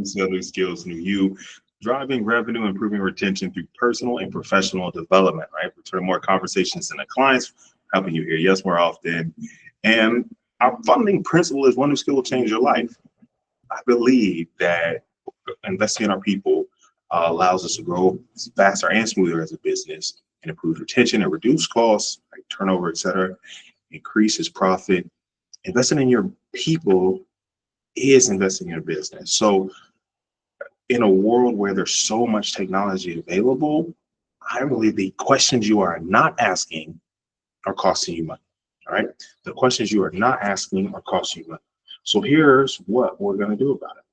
sell new skills, new you, driving revenue, improving retention through personal and professional development, right? Return more conversations in the clients, helping you hear yes more often. And our funding principle is one new skill will change your life. I believe that investing in our people allows us to grow faster and smoother as a business and improve retention and reduce costs, like turnover, et cetera, increases profit. Investing in your people is investing in your business. So in a world where there's so much technology available, I believe the questions you are not asking are costing you money. All right. The questions you are not asking are costing you money. So here's what we're going to do about it.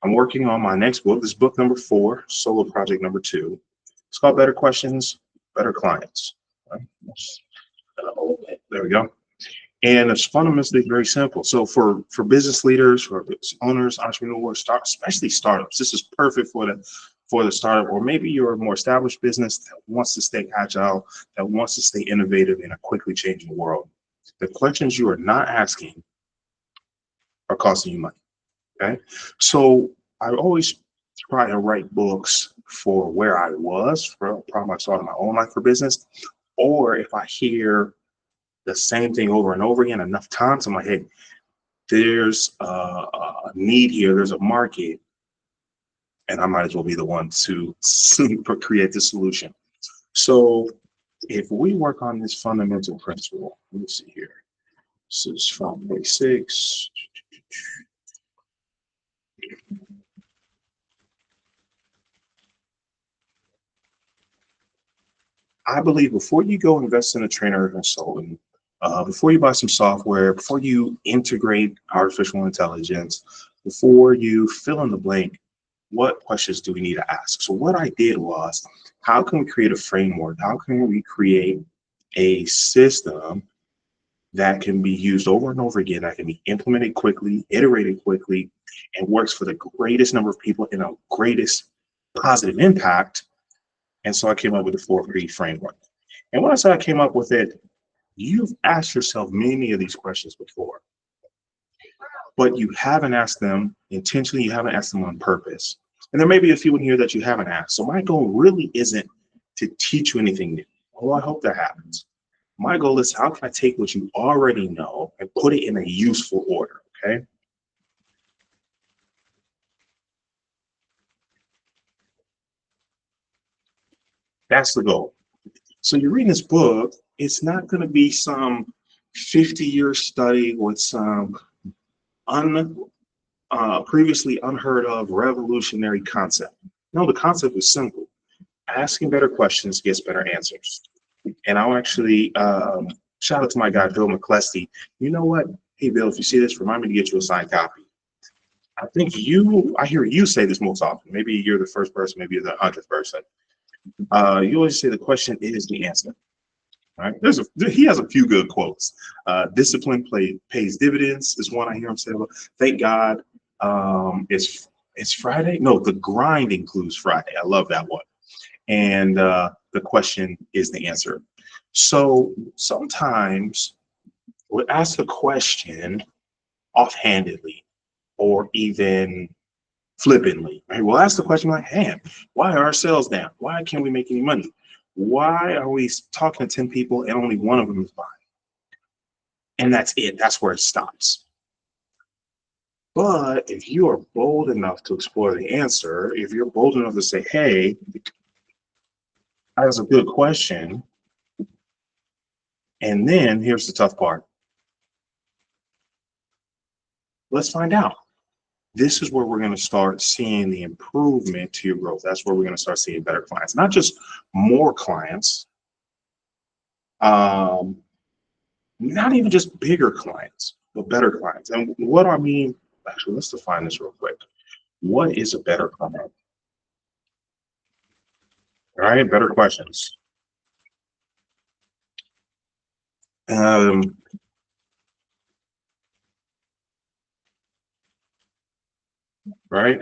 I'm working on my next book. This is book number 4, solo project number 2. It's called Better Questions, Better Clients. Right? There we go. And it's fundamentally very simple. So for business leaders, for business owners, entrepreneurs, especially startups, this is perfect for the startup, or maybe you're a more established business that wants to stay agile, that wants to stay innovative in a quickly changing world. The questions you are not asking are costing you money. Okay, so I always try to write books for where I was, for probably I started my own life for business, or if I hear the same thing over and over again enough times, I'm like, hey, there's a need here, there's a market, and I might as well be the one to create the solution. So if we work on this fundamental principle, let me see here. This is from day 6. I believe before you go invest in a trainer or consultant, before you buy some software, before you integrate artificial intelligence, before you fill in the blank, what questions do we need to ask? So what I did was, how can we create a framework? How can we create a system that can be used over and over again, that can be implemented quickly, iterated quickly, and works for the greatest number of people in a greatest positive impact? And so I came up with the 4P framework. And when I said I came up with it, you've asked yourself many of these questions before, but you haven't asked them intentionally, you haven't asked them on purpose. And there may be a few in here that you haven't asked. So my goal really isn't to teach you anything new. Oh, I hope that happens. My goal is, how can I take what you already know and put it in a useful order, okay? That's the goal. So you're reading this book, it's not going to be some 50-year study with some previously unheard of revolutionary concept. No, the concept is simple. Asking better questions gets better answers. And I'll actually shout out to my guy, Bill McClesty. You know what? Hey, Bill, if you see this, remind me to get you a signed copy. I hear you say this most often. Maybe you're the first person, maybe you're the 100th person. You always say the question is the answer. All right. He has a few good quotes. Discipline pays dividends is one I hear him say. Thank God it's Friday. No, the grind includes Friday. I love that one. And the question is the answer. So sometimes we'll ask a question offhandedly or even flippantly. Right? We'll ask the question like, hey, why are our sales down? Why can't we make any money? Why are we talking to 10 people and only one of them is buying? And that's it. That's where it stops. But if you are bold enough to explore the answer, if you're bold enough to say, hey, that's a good question. And then here's the tough part. Let's find out. This is where we're going to start seeing the improvement to your growth. That's where we're going to start seeing better clients, not just more clients, not even just bigger clients, but better clients. And what do I mean? Actually, let's define this real quick. What is a better client? All right, better questions. Right?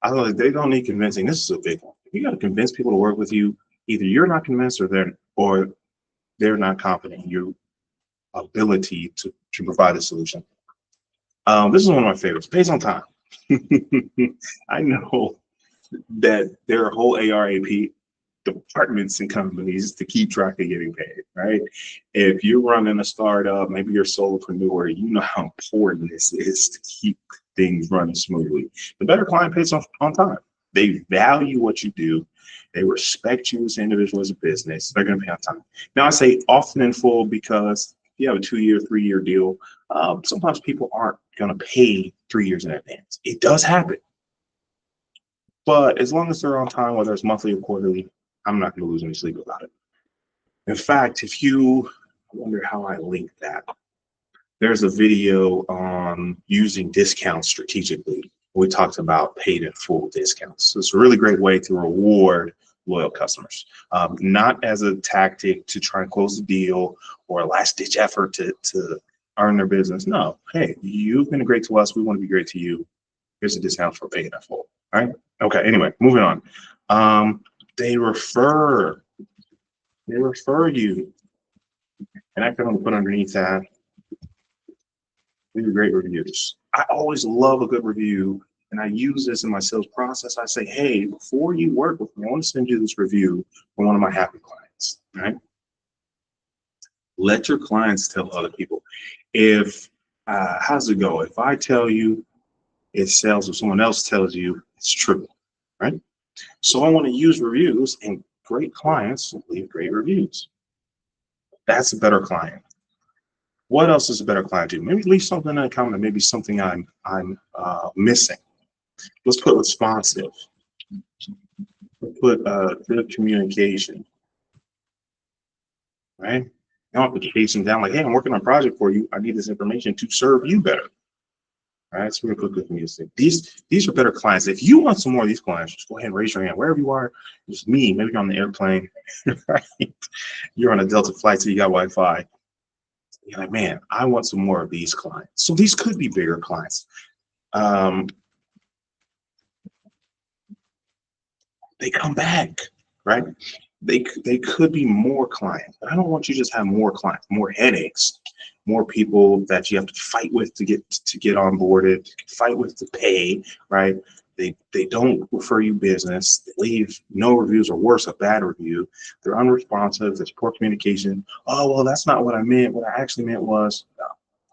I don't know, they don't need convincing. This is a big one. You got to convince people to work with you. Either you're not convinced or they're not confident in your ability to to provide a solution. This is one of my favorites. Pays on time. I know that there are whole ARAP departments and companies to keep track of getting paid, right? If you're running a startup, maybe you're a solopreneur, you know how important this is to keep things running smoothly. The better client pays on time. They value what you do. They respect you as an individual, as a business. They're going to pay on time. Now, I say often in full because if you have a 2-year, 3-year deal, sometimes people aren't going to pay 3 years in advance. It does happen. But as long as they're on time, whether it's monthly or quarterly, I'm not going to lose any sleep about it. In fact, I wonder how I link that. There's a video on using discounts strategically. We talked about paid in full discounts. So it's a really great way to reward loyal customers, not as a tactic to try and close the deal or a last ditch effort to earn their business. No, hey, you've been great to us. We want to be great to you. Here's a discount for paying in full. All right. Okay. Anyway, moving on. They refer you, and I can put underneath that. These are great reviews. I always love a good review, and I use this in my sales process. I say, hey, before you work with me, I want to send you this review from one of my happy clients. Right? Let your clients tell other people. If how's it go? If I tell you it sells, if someone else tells you it's true, right? So I want to use reviews, and great clients leave great reviews. That's a better client. What else does a better client do? Maybe leave something in a comment, maybe something I'm missing. Let's put responsive. Let's put good communication, right? You don't have to chase them down like, hey, I'm working on a project for you. I need this information to serve you better. All right, so we're gonna put good communication. These are better clients. If you want some more of these clients, just go ahead and raise your hand wherever you are. It's me. Maybe you're on the airplane, right? You're on a Delta flight, so you got Wi-Fi. You're like, man, I want some more of these clients. So these could be bigger clients. They come back, right? They could be more clients, but I don't want you to just have more clients, more headaches, more people that you have to fight with to get onboarded, fight with to pay, right? They don't refer you business, they leave no reviews, or worse, a bad review. They're unresponsive, there's poor communication. Oh, well, that's not what I meant. What I actually meant was, no,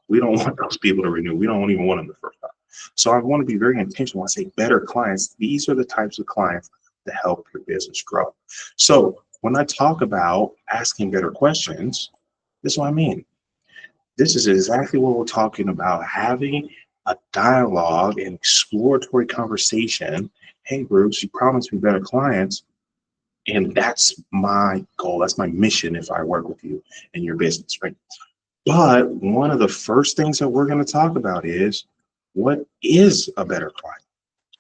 we don't want those people to renew. We don't even want them the first time. So I want to be very intentional. When I say better clients, these are the types of clients to help your business grow. So when I talk about asking better questions, this is what I mean. This is exactly what we're talking about, having a dialogue and exploratory conversation. Hey, Bruce, you promised me better clients, and that's my goal. That's my mission if I work with you in your business, right? But one of the first things that we're going to talk about is, what is a better client?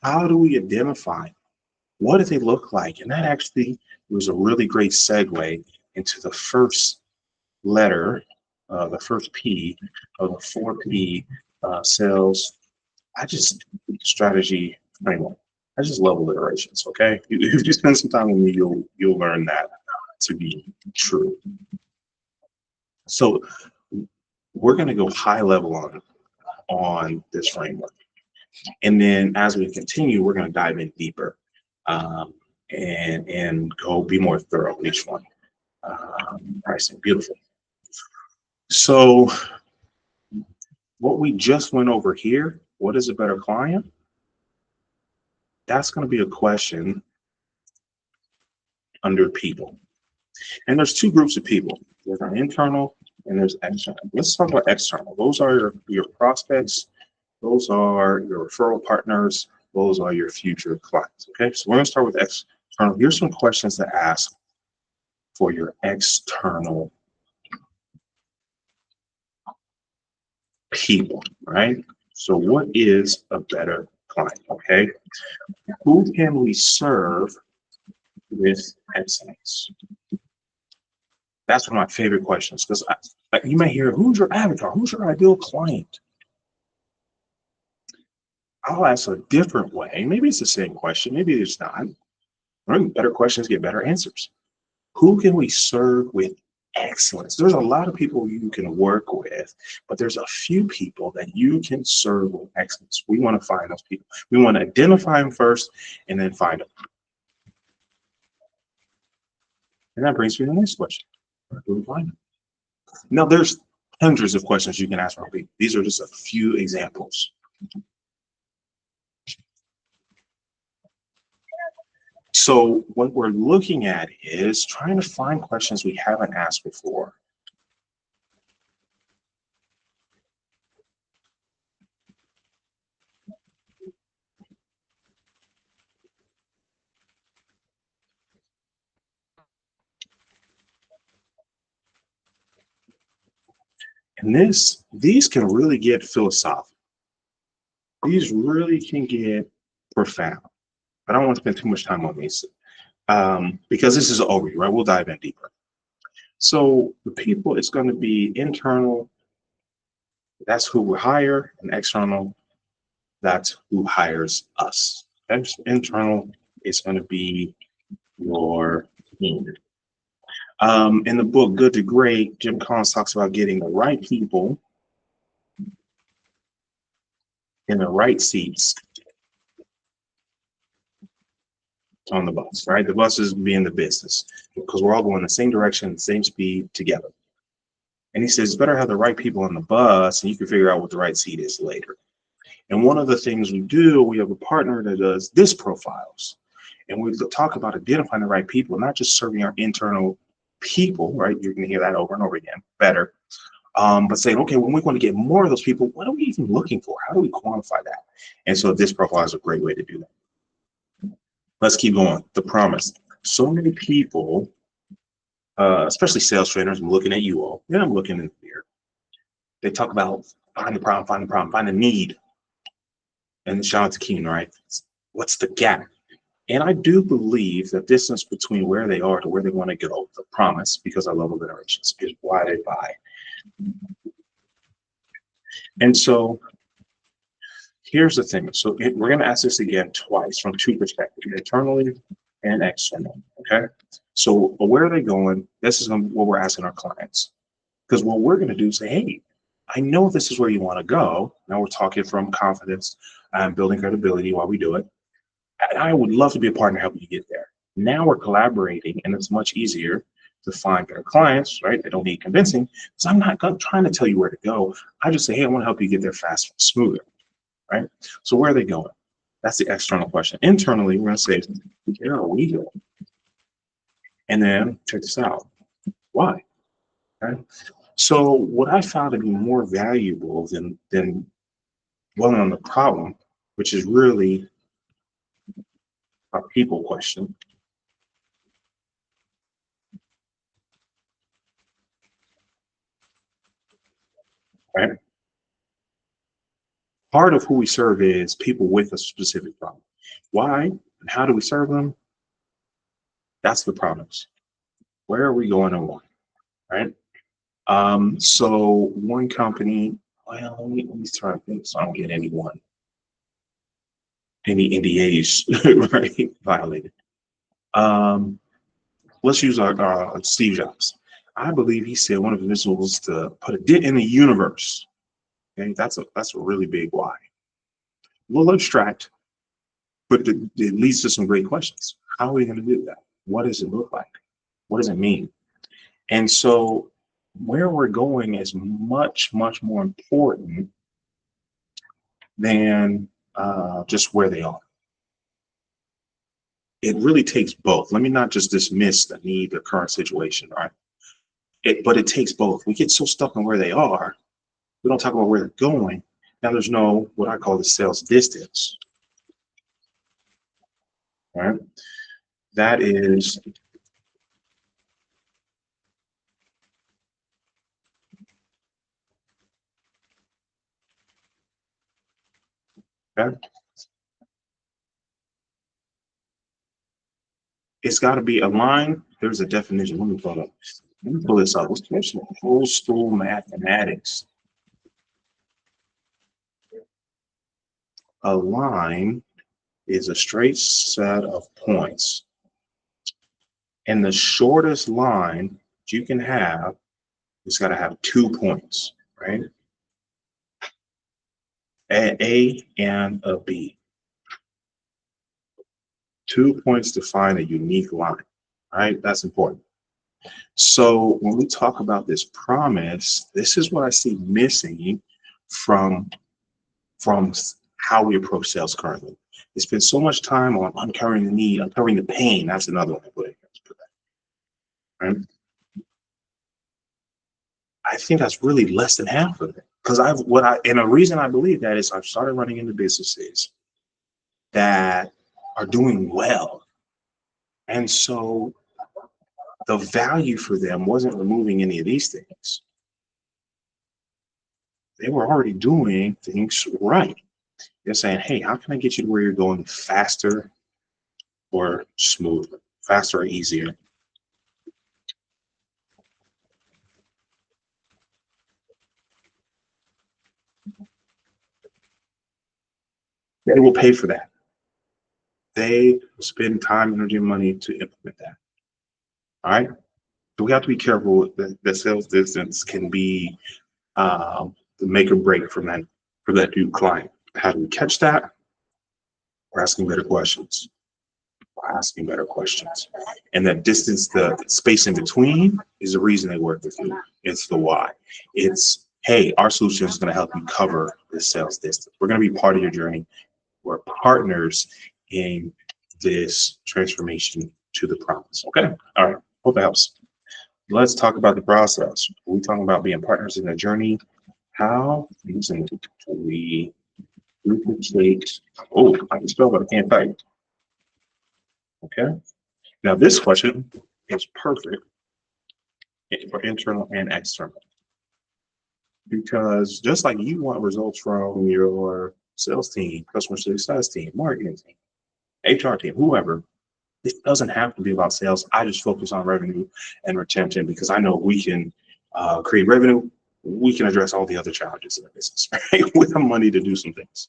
How do we identify? What do they look like? And that actually was a really great segue into the first letter, the first P of the 4P sales. Strategy framework. I just love alliterations. Okay, if you spend some time with me, you'll learn that to be true. So we're going to go high level on this framework, and then as we continue, we're going to dive in deeper. And go be more thorough in each one. Pricing, beautiful. So what we just went over here, what is a better client? That's going to be a question under people. And there's two groups of people. There's our internal and there's external. Let's talk about external. Those are your prospects. Those are your referral partners. Those are your future clients. Okay, so we're going to start with external. Here's some questions to ask for your external people, right? So what is a better client? Okay, who can we serve with excellence? That's one of my favorite questions, because you may hear, who's your avatar? Who's your ideal client? I'll ask a different way. Maybe it's the same question, maybe it's not. Better questions get better answers. Who can we serve with excellence. There's a lot of people you can work with, but there's a few people that you can serve with excellence. We want to find those people. We want to identify them first and then find them. And that brings me to the next question. Where do we find them? Now, there's hundreds of questions you can ask for people. These are just a few examples. So what we're looking at is trying to find questions we haven't asked before. And these can really get philosophical. These really can get profound. I don't want to spend too much time on these because this is an overview, right? We'll dive in deeper. So the people, it's going to be internal. That's who we hire, and external. That's who hires us. Internal is going to be your team. In the book Good to Great, Jim Collins talks about getting the right people in the right seats on the bus, right? The bus is being the business because we're all going the same direction, the same speed together. And he says it's better to have the right people on the bus and you can figure out what the right seat is later. And one of the things we do, we have a partner that does DISC profiles. And we talk about identifying the right people, not just serving our internal people, right? You're going to hear that over and over again, better. But saying, okay, when we want to get more of those people, what are we even looking for? How do we quantify that? And so DISC profile is a great way to do that. Let's keep going. The promise. So many people, especially sales trainers, I'm looking at you all, and I'm looking in here. They talk about find the problem, find the need. And shout out to Keen, right? What's the gap? And I do believe the distance between where they are to where they want to go, the promise, because I love alliterations, is why they buy. And so here's the thing. So we're going to ask this again twice from two perspectives, internally and externally. Okay. So where are they going? This is what we're asking our clients. Because what we're going to do is say, hey, I know this is where you want to go. Now we're talking from confidence and building credibility while we do it. And I would love to be a partner helping you get there. Now we're collaborating and it's much easier to find better clients, right? They don't need convincing. So I'm not trying to tell you where to go. I just say, hey, I want to help you get there faster, smoother, right? So where are they going? That's the external question. Internally, we're going to say, where are we going? And then check this out. Why? Okay. So what I found to be more valuable than dwelling on the problem, which is really a people question, right? Part of who we serve is people with a specific problem. Why and how do we serve them? That's the promise. Where are we going and why, right? So one company, well, let me try to think so I don't get any NDAs, right, violated. Let's use our Steve Jobs. I believe he said one of his missions was to put a dent in the universe. Okay, that's a really big why. A little abstract, but it leads to some great questions. How are we going to do that? What does it look like? What does it mean? And so where we're going is much, much more important than just where they are. It really takes both. Let me not just dismiss the need, the current situation, right? But it takes both. We get so stuck on where they are, we don't talk about where they're going. Now there's no, what I call the sales distance, right? That is, okay? It's got to be aligned. There's a definition. Let me pull it up. Let me pull this up. What's the old school mathematics? A line is a straight set of points. And the shortest line you can have, it's got to have 2 points, right? An A and a B. 2 points to find a unique line, right? That's important. So when we talk about this promise, this is what I see missing from how we approach sales currently. They spend so much time on uncovering the need, uncovering the pain. That's another one I put in. Right? I think that's really less than half of it. Because and the reason I believe that is I've started running into businesses that are doing well. And so the value for them wasn't removing any of these things. They were already doing things right. They're saying, hey, how can I get you to where you're going faster or smoother, faster or easier? They will pay for that. They spend time, energy, and money to implement that. All right. So we have to be careful that the sales distance can be the make or break for that new client. How do we catch that? We're asking better questions. We're asking better questions. And that distance, the space in between, is the reason they work with you. It's the why. It's, hey, our solution is going to help you cover the sales distance. We're going to be part of your journey. We're partners in this transformation to the promise. Okay. All right. Hope that helps. Let's talk about the process. We're talking about being partners in the journey. How do we duplicate? Oh, I can spell, but I can't type. Okay. Now this question is perfect for internal and external, because just like you want results from your sales team, customer success team, marketing team, HR team, whoever, it doesn't have to be about sales. I just focus on revenue and retention because I know we can create revenue. We can address all the other challenges in the business, right? With the money to do some things.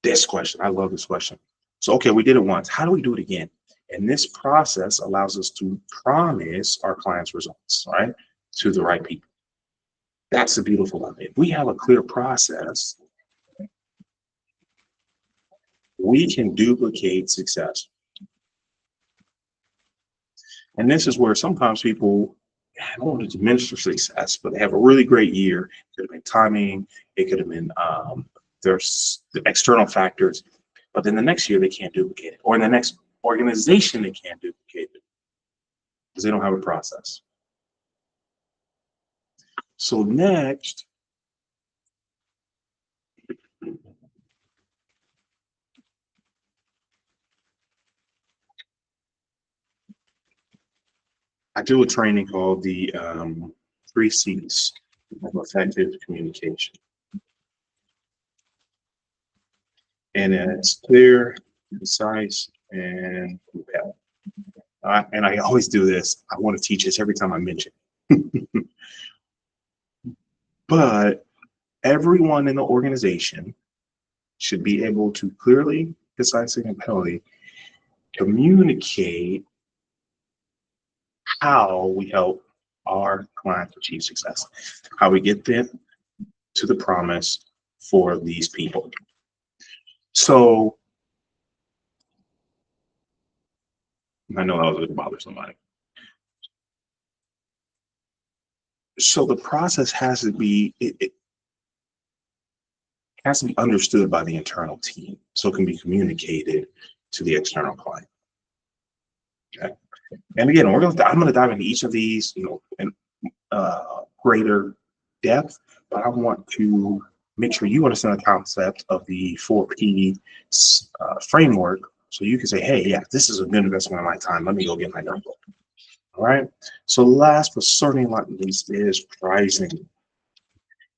This question, I love this question. So, okay, we did it once. How do we do it again? And this process allows us to promise our clients results, right? To the right people. That's the beautiful of it. If we have a clear process, we can duplicate success. And this is where sometimes people, I don't want to diminish their success, but they have a really great year. It could have been timing. It could have been there's the external factors. But then the next year they can't duplicate it. Or in the next organization they can't duplicate it because they don't have a process. So next, I do a training called the 3 C's of effective communication. And it's clear, concise, and compelling. And I always do this. I want to teach this every time I mention it. But everyone in the organization should be able to clearly, concisely, and compellingly communicate how we help our clients achieve success, how we get them to the promise for these people. So I know that was going to bother somebody. So the process has to be, it has to be understood by the internal team so it can be communicated to the external client. Okay. And again, I'm going to dive into each of these, in greater depth, but I want to make sure you understand the concept of the 4P framework, so you can say, hey, yeah, this is a good investment of my time. Let me go get my notebook. All right. So last but certainly not least is pricing.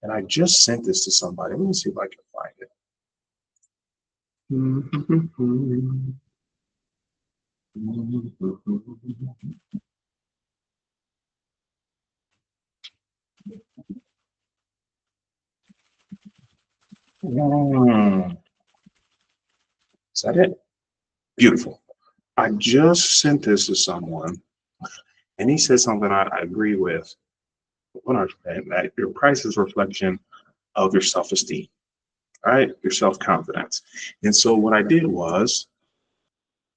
And I just sent this to somebody. Let me see if I can find it. Is that it? Beautiful. I just sent this to someone, And he said something I agree with 100%, that your price is a reflection of your self-esteem, right? Your self-confidence. And so what I did was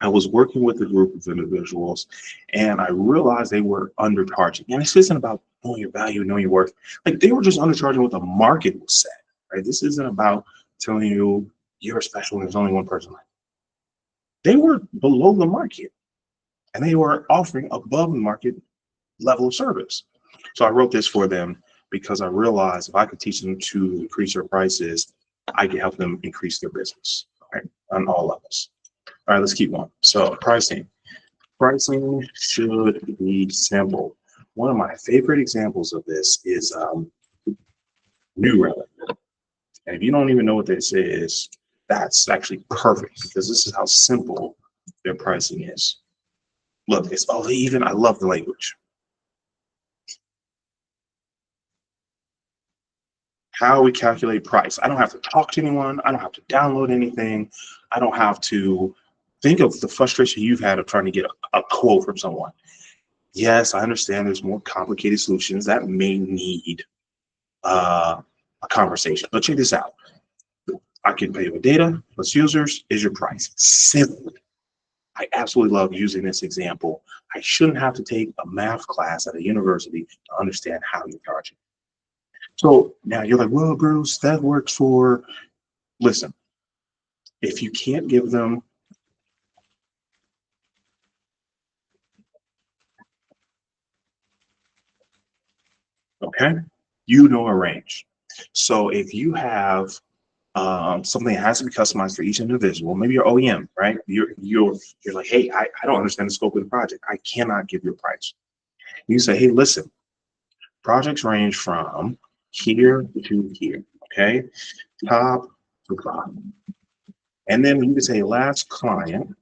I was working with a group of individuals and I realized they were undercharging. And this isn't about knowing your value, knowing your worth. Like they were just undercharging what the market was set, right? This isn't about telling you you're special and there's only one person like you. They were below the market and they were offering above the market level of service. So I wrote this for them because I realized if I could teach them to increase their prices, I could help them increase their business, right? On all levels. All right, let's keep going. So pricing. Pricing should be simple. One of my favorite examples of this is New Relic. And if you don't even know what this is, that's actually perfect because this is how simple their pricing is. Look, it's I love the language. How we calculate price. I don't have to talk to anyone. I don't have to download anything. I don't have to think of the frustration you've had of trying to get a quote from someone. Yes, I understand there's more complicated solutions that may need a conversation. But check this out. I can pay with data plus users is your price. Simple. I absolutely love using this example. I shouldn't have to take a math class at a university to understand how you're charging. So now you're like, well, Bruce, that works for, listen, if you can't give them, okay, you know a range. So if you have something that has to be customized for each individual, maybe your OEM, right? You're like, hey, I don't understand the scope of the project. I cannot give you a price. You say, hey, listen, projects range from here to here, okay? Top to bottom. And then you can say last client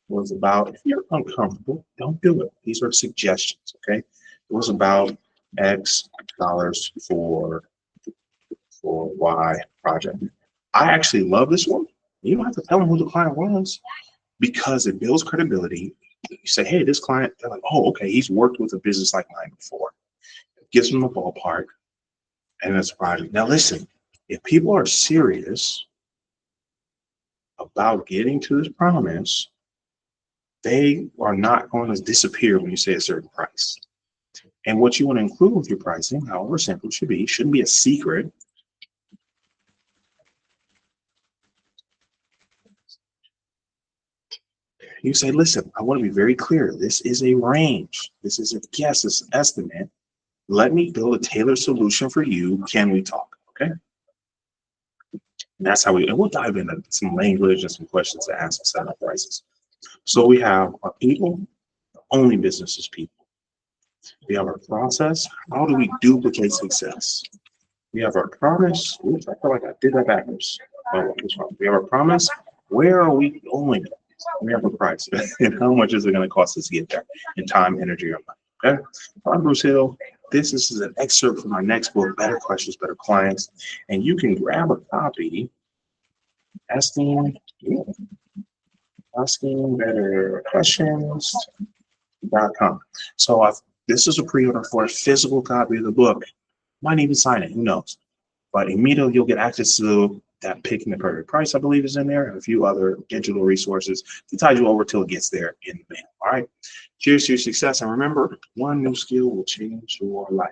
was about, if you're uncomfortable, don't do it. These are suggestions, okay? It was about X dollars for Y project. I actually love this one. You don't have to tell them who the client was because it builds credibility. You say, hey, this client, they're like, oh, okay, he's worked with a business like mine before. It gives them the ballpark and it's a project. Now listen, if people are serious about getting to this promise, they are not going to disappear when you say a certain price. And what you want to include with your pricing, however simple it should be, shouldn't be a secret. You say, listen, I want to be very clear. This is a range. This is a guess, this estimate. Let me build a tailored solution for you. Can we talk? Okay. And that's how and we'll dive into some language and some questions to ask and set up prices. So we have our people, only business is people. We have our process. How do we duplicate success? We have our promise. Oops, I feel like I did that backwards. Oh, we have our promise. Where are we going? We have a price. And how much is it going to cost us to get there in time, energy, or money? Okay. I'm Bruce Hill. This is an excerpt from my next book, Better Questions, Better Clients. And you can grab a copy, asking better questions.com. So this is a pre-order for a physical copy of the book. Might even sign it, who knows? But immediately you'll get access to that Picking the Perfect Price, I believe, is in there, and a few other digital resources to tide you over till it gets there in the mail. All right. Cheers to your success. And remember, one new skill will change your life.